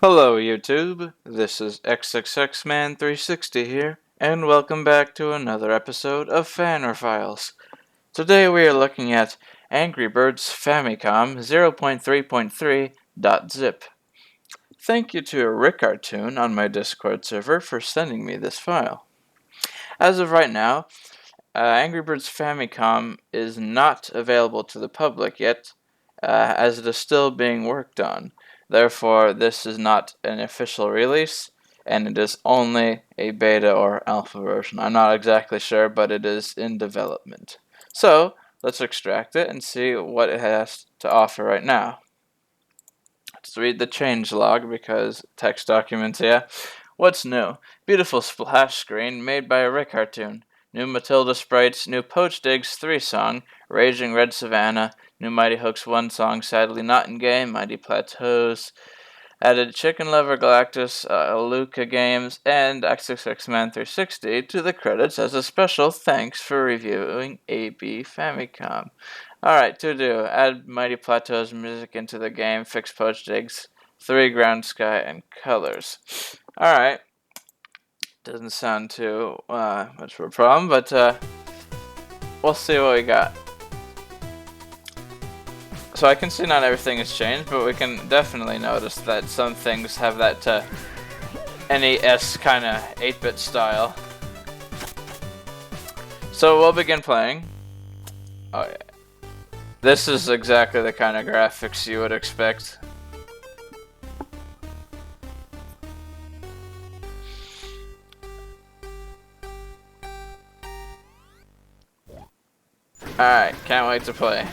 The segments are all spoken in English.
Hello YouTube, this is XXXman360 here, and welcome back to another episode of Fanware Files. Today we are looking at Angry Birds Famicom 0.3.3.zip. Thank you to Ricartoon on my Discord server for sending me this file. As of right now, Angry Birds Famicom is not available to the public yet, as it is still being worked on. Therefore, this is not an official release, and it is only a beta or alpha version. I'm not exactly sure, but it is in development. So, let's extract it and see what it has to offer right now. Let's read the changelog because text documents, yeah. What's new? Beautiful splash screen made by a Ricartoon. New Matilda sprites, new Poach Digs 3 song, Raging Red Savannah, new Mighty Hooks 1 song, sadly not in game, Mighty Plateaus, added Chicken Lover Galactus, Luca Games, and XXXman360 to the credits as a special thanks for reviewing AB Famicom. Alright, to do, add Mighty Plateaus music into the game, fix Poach Digs, 3 ground sky, and colors. Alright. Doesn't sound too much of a problem, but we'll see what we got. So I can see not everything has changed, but we can definitely notice that some things have that NES kind of 8-bit style. So we'll begin playing. Oh yeah. This is exactly the kind of graphics you would expect. Alright, can't wait to play.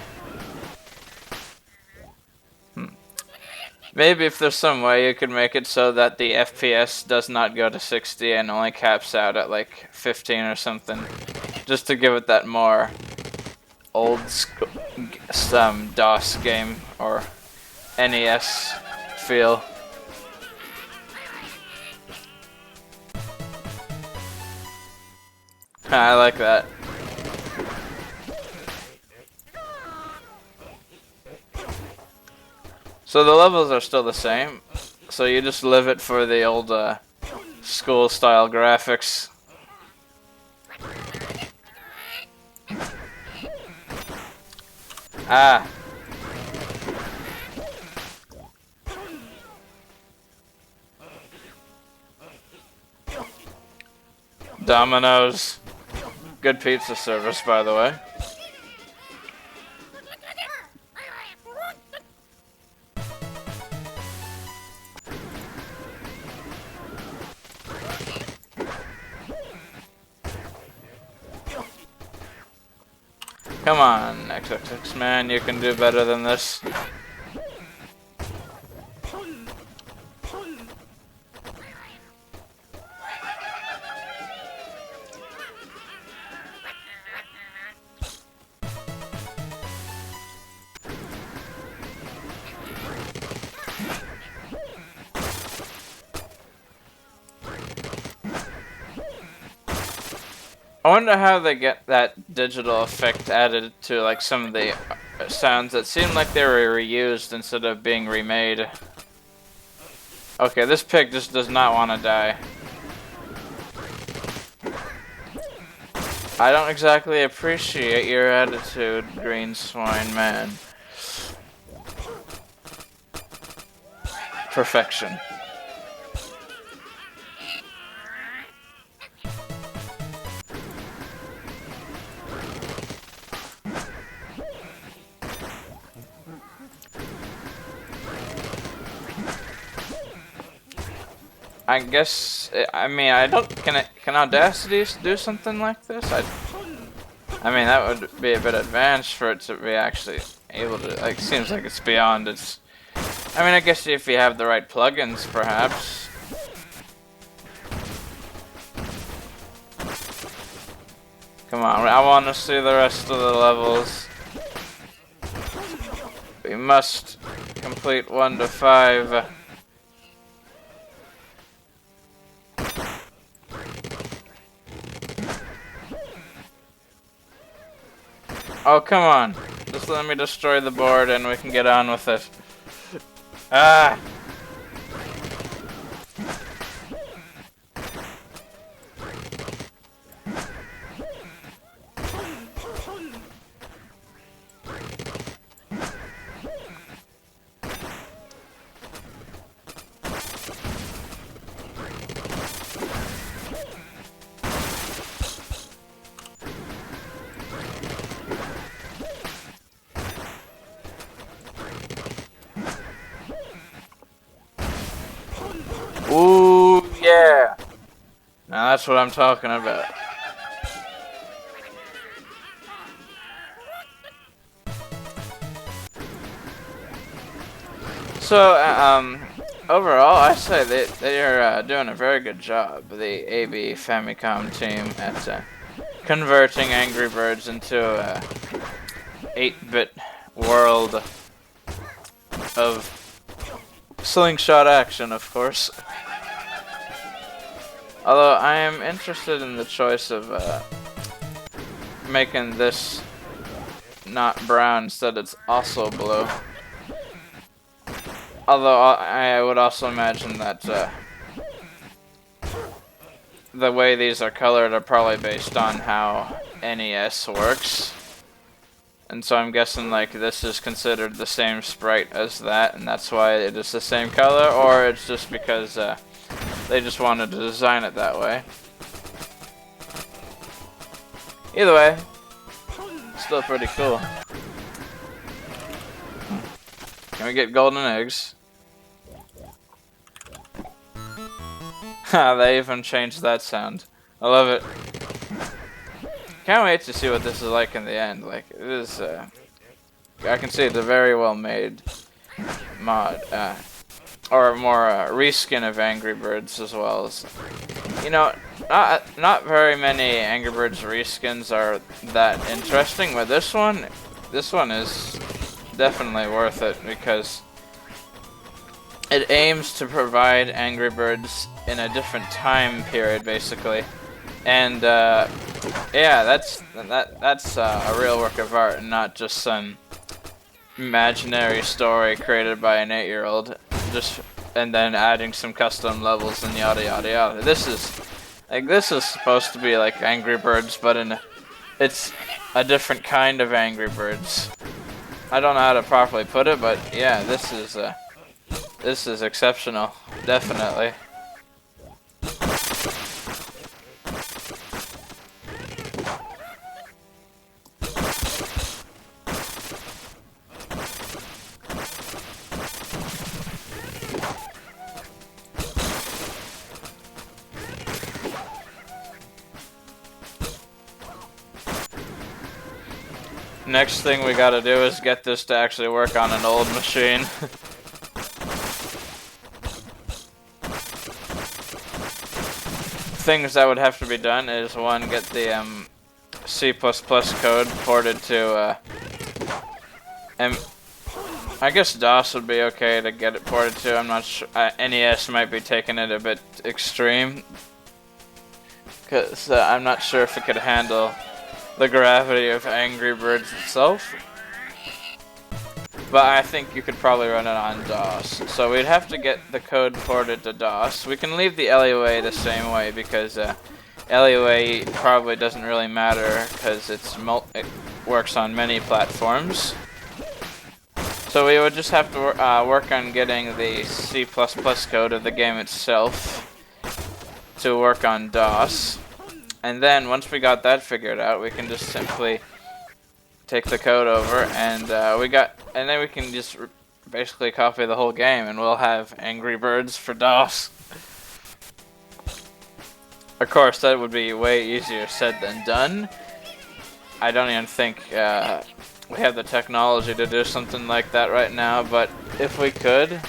Maybe if there's some way you could make it so that the FPS does not go to 60 and only caps out at like 15 or something. Just to give it that more old school DOS game or NES feel. I like that. So the levels are still the same, so you just live it for the old school style graphics. Ah. Domino's. Good pizza service, by the way. Come on, XXX man, you can do better than this. I wonder how they get that digital effect added to like some of the sounds that seem like they were reused instead of being remade. Okay, this pig just does not want to die. I don't exactly appreciate your attitude, green swine man. Perfection. I guess, I mean, I don't, can Audacity do something like this? I mean, that would be a bit advanced for it to be actually able to, like, seems like it's beyond its, I mean, I guess if you have the right plugins, perhaps. Come on, I want to see the rest of the levels. We must complete 1 to 5. Oh, come on. Just let me destroy the board and we can get on with it. Ah! Ooh, yeah. Now that's what I'm talking about. So, overall, I say they are doing a very good job, the AB Famicom team, at converting Angry Birds into a 8-bit world of slingshot action, of course. Although I am interested in the choice of making this not brown, instead it's also blue. Although I would also imagine that the way these are colored are probably based on how NES works. And so I'm guessing like this is considered the same sprite as that, and that's why it is the same color, or it's just because they just wanted to design it that way. Either way, still pretty cool. Can we get golden eggs? Ha, they even changed that sound. I love it. Can't wait to see what this is like in the end. Like, it is, I can see it's a very well made mod, or more reskin of Angry Birds as well. As, you know, not very many Angry Birds reskins are that interesting, but this one is definitely worth it because it aims to provide Angry Birds in a different time period, basically, and yeah, that's a real work of art, and not just some imaginary story created by an 8-year-old, just and then adding some custom levels and yada yada yada. This is supposed to be like Angry Birds, but it's a different kind of Angry Birds. I don't know how to properly put it, but yeah, this is exceptional, definitely. Next thing we gotta do is get this to actually work on an old machine. Things that would have to be done is, one, get the C++ code ported to I guess DOS would be okay to get it ported to. I'm not sure. NES might be taking it a bit extreme, because I'm not sure if it could handle the gravity of Angry Birds itself. But I think you could probably run it on DOS. So we'd have to get the code ported to DOS. We can leave the LUA the same way, because LUA probably doesn't really matter, because it works on many platforms. So we would just have to work on getting the C++ code of the game itself to work on DOS. And then once we got that figured out, we can just simply take the code over, and then we can just basically copy the whole game, and we'll have Angry Birds for DOS. Of course, that would be way easier said than done. I don't even think we have the technology to do something like that right now, but if we could,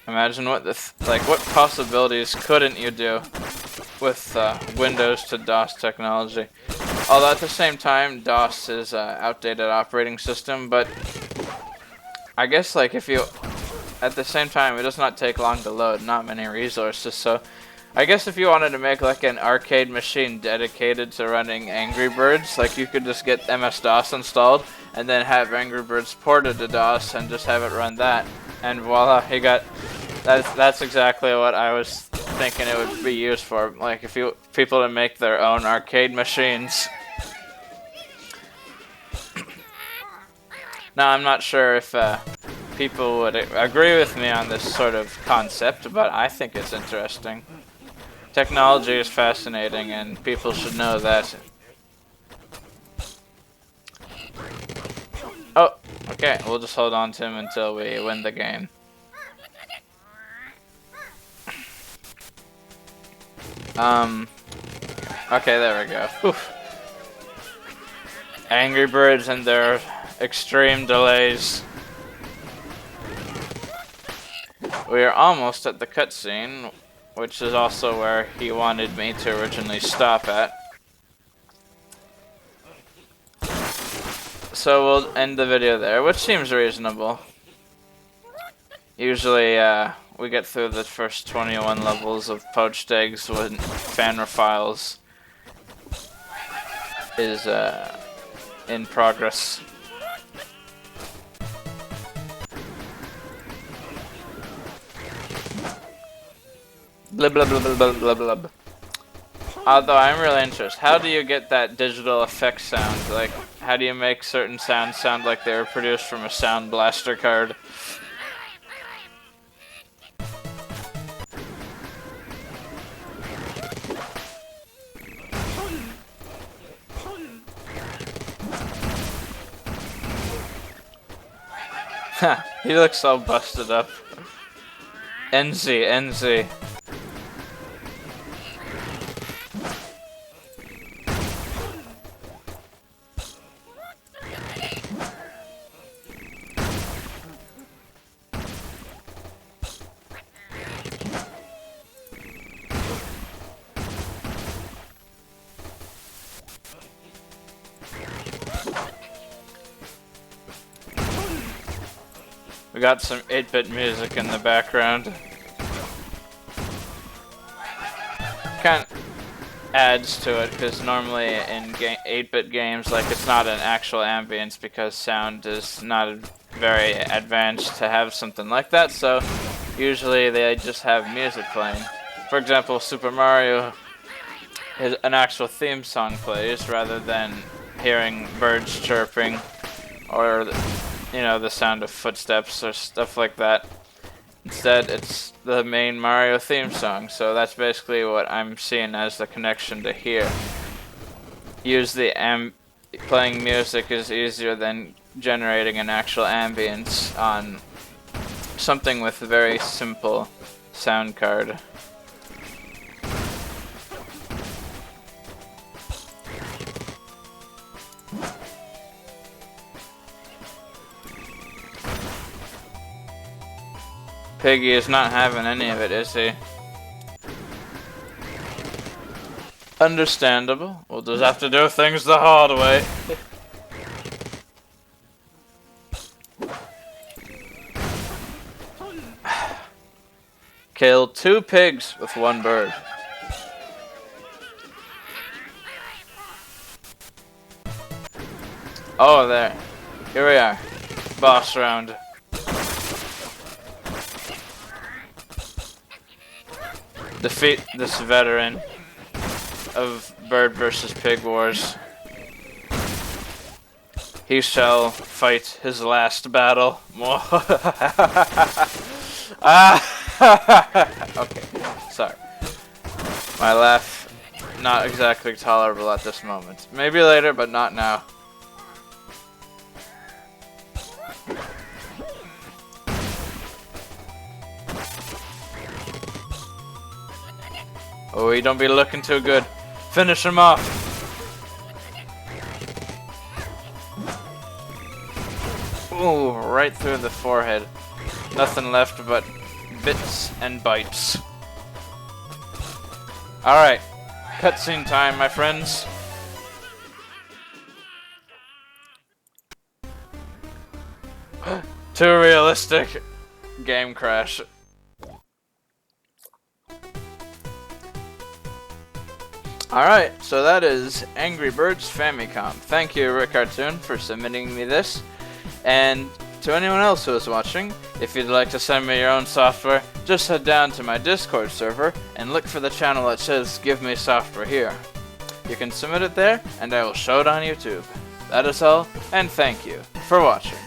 imagine what what possibilities couldn't you do with Windows to DOS technology. Although at the same time, DOS is an outdated operating system, but I guess like if you, at the same time, it does not take long to load, not many resources, so I guess if you wanted to make like an arcade machine dedicated to running Angry Birds, like you could just get MS-DOS installed and then have Angry Birds ported to DOS and just have it run that, and voila, you got, that's exactly what I was thinking it would be used for, like if people to make their own arcade machines. Now I'm not sure if people would agree with me on this sort of concept, but I think it's interesting. Technology is fascinating, and people should know that. Oh, okay, we'll just hold on to him until we win the game. Okay, there we go. Oof. Angry Birds and their extreme delays. We are almost at the cutscene, which is also where he wanted me to originally stop at. So we'll end the video there, which seems reasonable. Usually, we get through the first 21 levels of poached eggs when Fanware Files is, in progress. Blah blah blah blah blah blah blah. Although I'm really interested, how do you get that digital effect sound? Like, how do you make certain sounds sound like they were produced from a Sound Blaster card? He looks so busted up. NZ, NZ. We got some 8-bit music in the background. Kind of adds to it, because normally in 8-bit games, like, it's not an actual ambience because sound is not very advanced to have something like that, so usually they just have music playing. For example, Super Mario, an actual theme song plays rather than hearing birds chirping or, you know, the sound of footsteps or stuff like that. Instead, it's the main Mario theme song, so that's basically what I'm seeing as the connection to here. Playing music is easier than generating an actual ambience on something with a very simple sound card. Piggy is not having any of it, is he? Understandable. We'll just have to do things the hard way. Kill 2 pigs with 1 bird. Oh, there. Here we are. Boss round. Defeat this veteran of bird versus pig wars. He shall fight his last battle. Okay, sorry. My laugh, not exactly tolerable at this moment. Maybe later, but not now. Oh, he don't be looking too good. Finish him off. Ooh, right through the forehead. Nothing left but bits and bites. Alright, cutscene time, my friends. Too realistic. Game crash. Alright, so that is Angry Birds Famicom. Thank you, Ricartoon, for submitting me this. And to anyone else who is watching, if you'd like to send me your own software, just head down to my Discord server and look for the channel that says Give Me Software here. You can submit it there, and I will show it on YouTube. That is all, and thank you for watching.